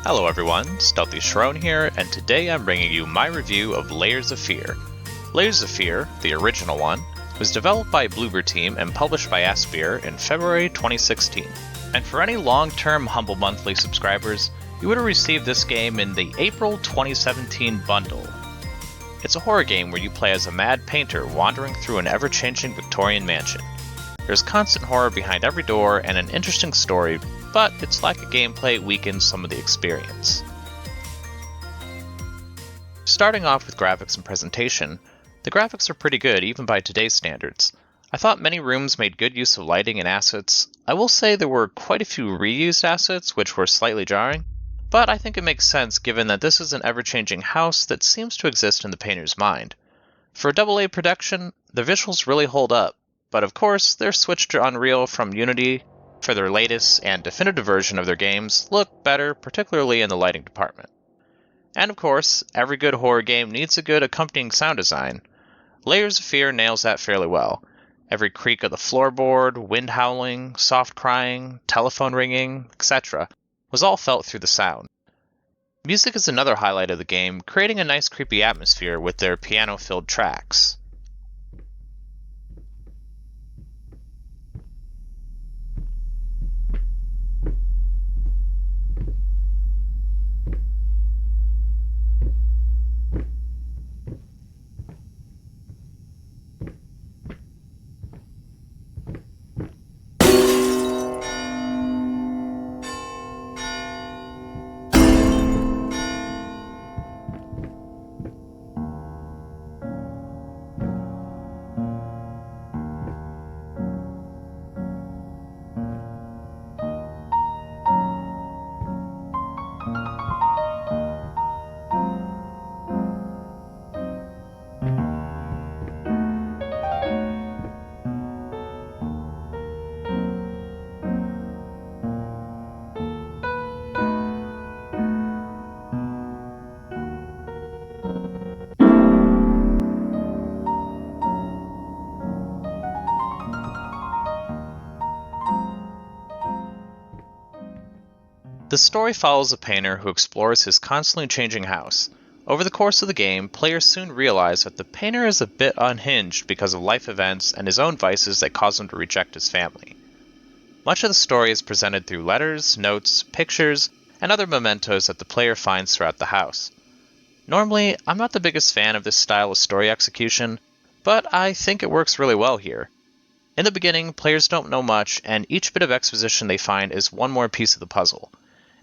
Hello everyone, StealthyShiroean here, and today I'm bringing you my review of Layers of Fear. Layers of Fear, the original one, was developed by Bloober Team and published by Aspyr in February 2016. And for any long-term Humble Monthly subscribers, you would have received this game in the April 2017 bundle. It's a horror game where you play as a mad painter wandering through an ever-changing Victorian mansion. There's constant horror behind every door and an interesting story, but it's like a gameplay weakens some of the experience. Starting off with graphics and presentation, the graphics are pretty good even by today's standards. I thought many rooms made good use of lighting and assets. I will say there were quite a few reused assets which were slightly jarring, but I think it makes sense given that this is an ever-changing house that seems to exist in the painter's mind. For a AA production, the visuals really hold up, but of course their switch to Unreal from Unity for their latest and definitive version of their games look better, particularly in the lighting department. And of course, every good horror game needs a good accompanying sound design. Layers of Fear nails that fairly well. Every creak of the floorboard, wind howling, soft crying, telephone ringing, etc. was all felt through the sound. Music is another highlight of the game, creating a nice creepy atmosphere with their piano-filled tracks. The story follows a painter who explores his constantly changing house. Over the course of the game, players soon realize that the painter is a bit unhinged because of life events and his own vices that cause him to reject his family. Much of the story is presented through letters, notes, pictures, and other mementos that the player finds throughout the house. Normally, I'm not the biggest fan of this style of story execution, but I think it works really well here. In the beginning, players don't know much, and each bit of exposition they find is one more piece of the puzzle.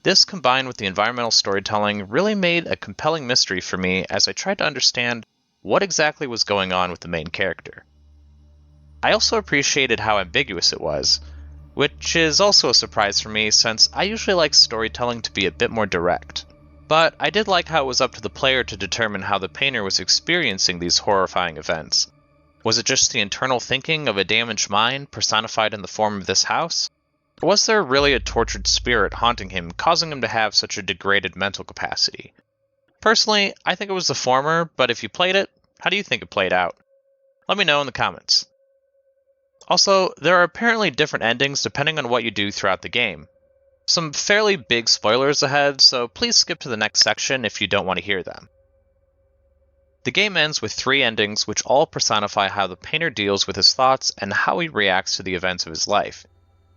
This, combined with the environmental storytelling, really made a compelling mystery for me as I tried to understand what exactly was going on with the main character. I also appreciated how ambiguous it was, which is also a surprise for me since I usually like storytelling to be a bit more direct. But I did like how it was up to the player to determine how the painter was experiencing these horrifying events. Was it just the internal thinking of a damaged mind personified in the form of this house? Or was there really a tortured spirit haunting him, causing him to have such a degraded mental capacity? Personally, I think it was the former, but if you played it, how do you think it played out? Let me know in the comments. Also, there are apparently different endings depending on what you do throughout the game. Some fairly big spoilers ahead, so please skip to the next section if you don't want to hear them. The game ends with 3 endings which all personify how the painter deals with his thoughts and how he reacts to the events of his life.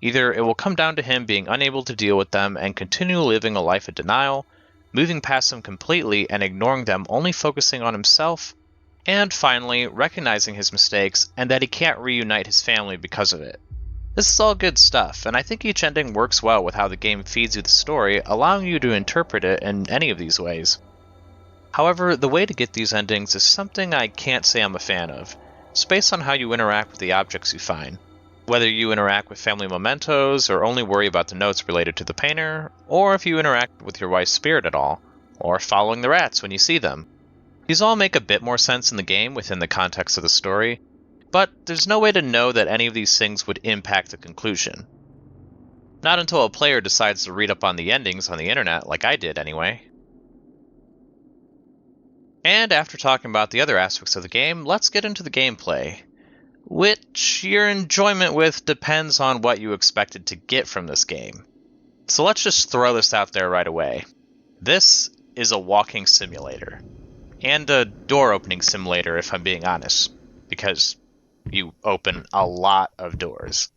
Either it will come down to him being unable to deal with them and continue living a life of denial, moving past them completely and ignoring them, only focusing on himself, and finally recognizing his mistakes and that he can't reunite his family because of it. This is all good stuff, and I think each ending works well with how the game feeds you the story, allowing you to interpret it in any of these ways. However, the way to get these endings is something I can't say I'm a fan of. It's based on how you interact with the objects you find. Whether you interact with family mementos or only worry about the notes related to the painter, or if you interact with your wife's spirit at all, or following the rats when you see them. These all make a bit more sense in the game within the context of the story, but there's no way to know that any of these things would impact the conclusion. Not until a player decides to read up on the endings on the internet, like I did anyway. And after talking about the other aspects of the game, let's get into the gameplay. which your enjoyment with depends on what you expected to get from this game. So let's just throw this out there right away. This is a walking simulator. And a door opening simulator, if I'm being honest. Because you open a lot of doors.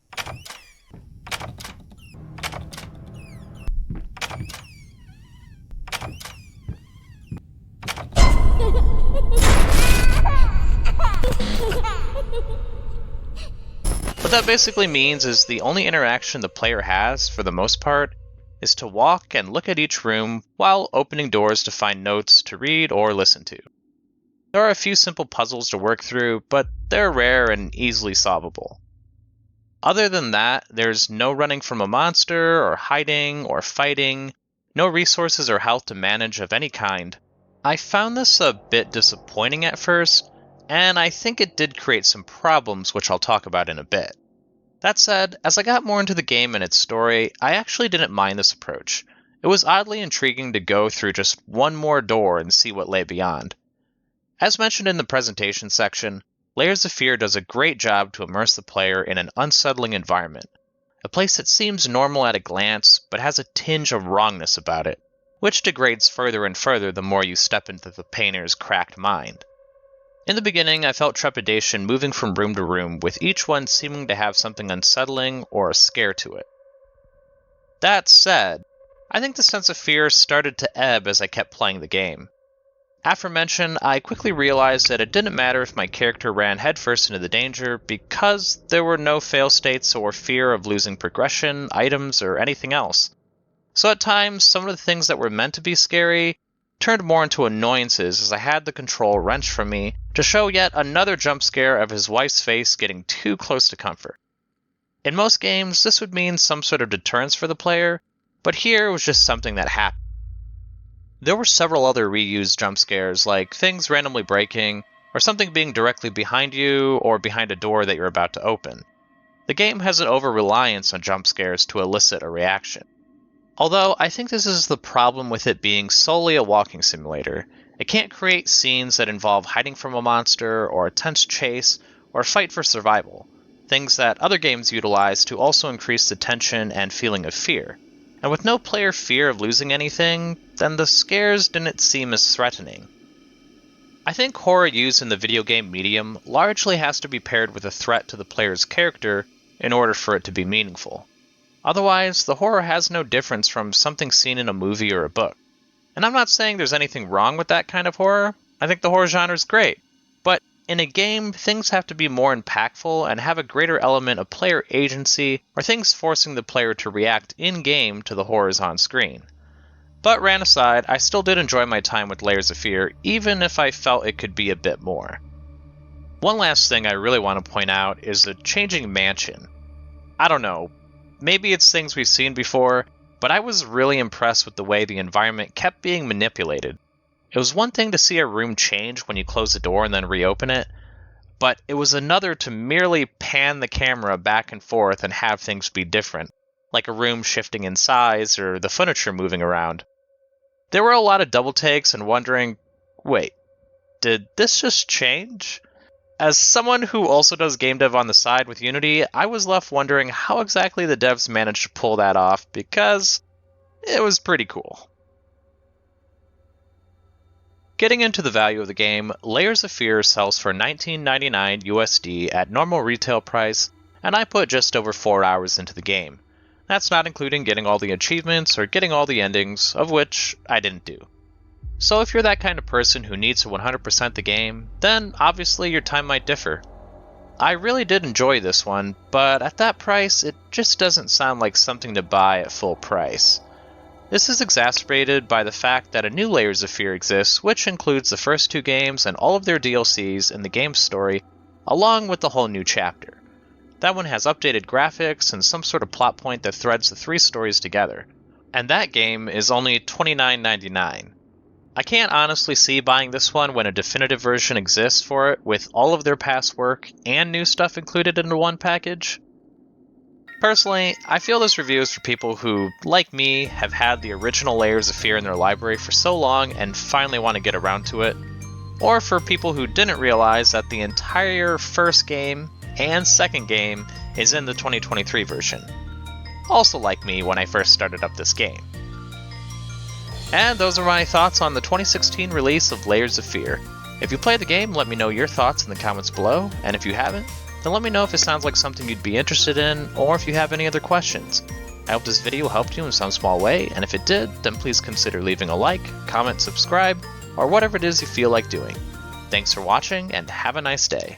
What that basically means is the only interaction the player has, for the most part, is to walk and look at each room while opening doors to find notes to read or listen to. There are a few simple puzzles to work through, but they're rare and easily solvable. Other than that, there's no running from a monster, or hiding, or fighting, no resources or health to manage of any kind. I found this a bit disappointing at first, and I think it did create some problems which I'll talk about in a bit. That said, as I got more into the game and its story, I actually didn't mind this approach. It was oddly intriguing to go through just one more door and see what lay beyond. As mentioned in the presentation section, Layers of Fear does a great job to immerse the player in an unsettling environment, a place that seems normal at a glance but has a tinge of wrongness about it, which degrades further and further the more you step into the painter's cracked mind. In the beginning, I felt trepidation moving from room to room, with each one seeming to have something unsettling or a scare to it. That said, I think the sense of fear started to ebb as I kept playing the game. Aforementioned, I quickly realized that it didn't matter if my character ran headfirst into the danger because there were no fail states or fear of losing progression, items, or anything else. So at times, some of the things that were meant to be scary turned more into annoyances as I had the control wrenched from me to show yet another jump scare of his wife's face getting too close to comfort. In most games, this would mean some sort of deterrence for the player, but here it was just something that happened. There were several other reused jump scares, like things randomly breaking, or something being directly behind you or behind a door that you're about to open. The game has an over-reliance on jump scares to elicit a reaction. Although, I think this is the problem with it being solely a walking simulator. It can't create scenes that involve hiding from a monster, or a tense chase, or a fight for survival, things that other games utilize to also increase the tension and feeling of fear. And with no player fear of losing anything, then the scares didn't seem as threatening. I think horror used in the video game medium largely has to be paired with a threat to the player's character in order for it to be meaningful. Otherwise, the horror has no difference from something seen in a movie or a book. And I'm not saying there's anything wrong with that kind of horror. I think the horror genre is great. But in a game, things have to be more impactful and have a greater element of player agency or things forcing the player to react in-game to the horrors on screen. But rant aside, I still did enjoy my time with Layers of Fear, even if I felt it could be a bit more. One last thing I really want to point out is the changing mansion. I don't know, maybe it's things we've seen before, but I was really impressed with the way the environment kept being manipulated. It was one thing to see a room change when you close the door and then reopen it, but it was another to merely pan the camera back and forth and have things be different, like a room shifting in size or the furniture moving around. There were a lot of double takes and wondering, wait, did this just change? As someone who also does game dev on the side with Unity, I was left wondering how exactly the devs managed to pull that off because it was pretty cool. Getting into the value of the game, Layers of Fear sells for $19.99 USD at normal retail price, and I put just over 4 hours into the game. That's not including getting all the achievements or getting all the endings, of which I didn't do. So if you're that kind of person who needs to 100% the game, then obviously your time might differ. I really did enjoy this one, but at that price, it just doesn't sound like something to buy at full price. This is exacerbated by the fact that a new Layers of Fear exists, which includes the first 2 games and all of their DLCs in the game's story, along with the whole new chapter. That one has updated graphics and some sort of plot point that threads the 3 stories together. And that game is only $29.99. I can't honestly see buying this one when a definitive version exists for it with all of their past work and new stuff included into one package. Personally, I feel this review is for people who, like me, have had the original Layers of Fear in their library for so long and finally want to get around to it, or for people who didn't realize that the entire first game and second game is in the 2023 version. Also like me when I first started up this game. And those are my thoughts on the 2016 release of Layers of Fear. If you played the game, let me know your thoughts in the comments below, and if you haven't, then let me know if it sounds like something you'd be interested in, or if you have any other questions. I hope this video helped you in some small way, and if it did, then please consider leaving a like, comment, subscribe, or whatever it is you feel like doing. Thanks for watching, and have a nice day.